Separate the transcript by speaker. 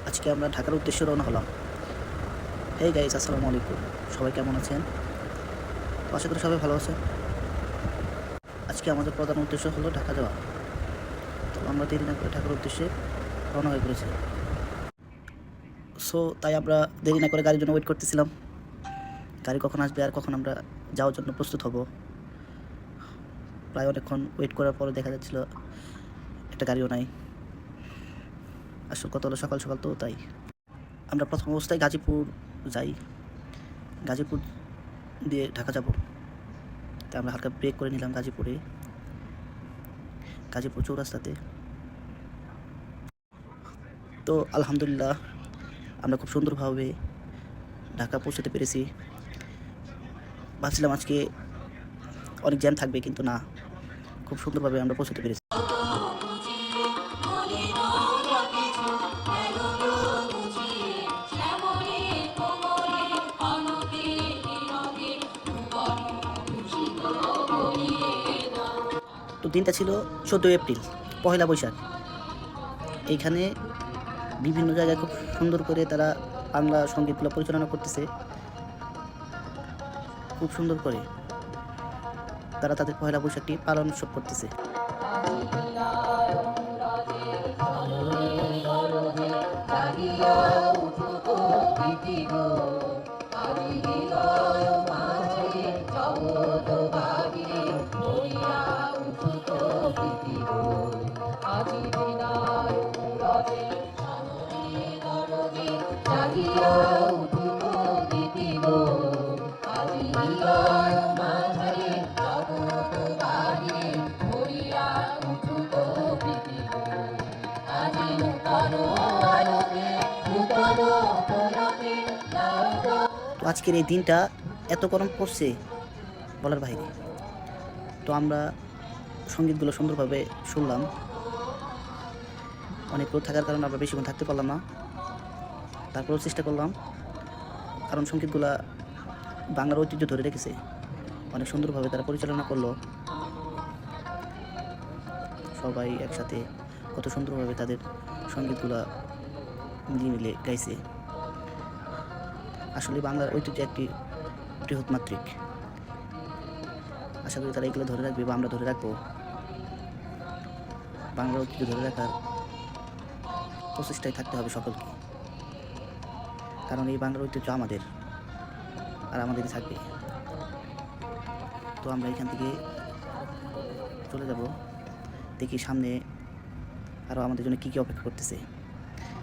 Speaker 1: আজকে আমরা ঢাকার উদ্দেশ্যে রওনা হলাম। হেই গাইস, আসসালামু আলাইকুম। সবাই কেমন আছেন? আশা করি সবাই ভালো আছেন। আজকে আমাদের প্রধান উদ্দেশ্য হলো ঢাকা যাওয়া। তো আমরা দেরি না করে ঢাকার উদ্দেশ্যে রওনা হয়ে পড়েছি। সো তাই আমরা দেরি না করে গাড়ির জন্য ওয়েট করতেছিলাম। গাড়ি কখন আসবে আর কখন আমরা যাওয়ার জন্য প্রস্তুত হব। প্রায় অনেকক্ষণ ওয়েট করার পরে দেখা যাচ্ছিল একটা গাড়িও নাই। আসল কথা হলো সকাল সকাল তো তাই আমরা প্রথম অবস্থায় গাজীপুর যাই। গাজীপুর দিয়ে ঢাকা যাব। তাই আমরা হালকা ব্রেক করে নিলাম গাজীপুর চৌরাস্তাতে। তো আলহামদুলিল্লাহ আমরা খুব সুন্দরভাবে ঢাকা পৌঁছতে পেরেছি। ভাবছিলাম আজকে অনেক জ্যাম থাকবে, কিন্তু না, খুব সুন্দরভাবে আমরা পৌঁছতে পেরেছি। তো দিনটা ছিল 14 এপ্রিল, পহেলা বৈশাখ। এইখানে বিভিন্ন জায়গায় খুব সুন্দর করে তারা বাংলা সঙ্গীতগুলো পরিচালনা করতেছে। খুব সুন্দর করে তারা তাদের পহেলা বৈশাখটি পালন উৎসব করতেছে। তো আজকের এই দিনটা এত গরম পড়ছে বলার বাইরে। তো আমরা সঙ্গীতগুলো সুন্দরভাবে শুনলাম। অনেক রোদ থাকার কারণে আমরা বেশিক্ষণ থাকতে পারলাম না, তারপরেও চেষ্টা করলাম, কারণ সঙ্গীতগুলা বাংলার ঐতিহ্য ধরে রেখেছে। অনেক সুন্দরভাবে তারা পরিচালনা করলো। সবাই একসাথে কত সুন্দরভাবে তাদের সঙ্গীতগুলা মিলে গাইছে। আসলে বাংলার ঐতিহ্য একটি বৃহৎ মাত্রিক। আশা করি তারা এগুলো ধরে রাখবে বা আমরা ধরে রাখবো। বাংলার ঐতিহ্য ধরে রাখার প্রচেষ্টায় থাকতে হবে সকলকে, কারণ এই বাংলার ঐতিহ্য আমাদের আর আমাদেরই থাকবে। তো আমরা এখান থেকে চলে যাব, দেখি সামনে আরও আমাদের জন্য কী কী অপেক্ষা করতেছে।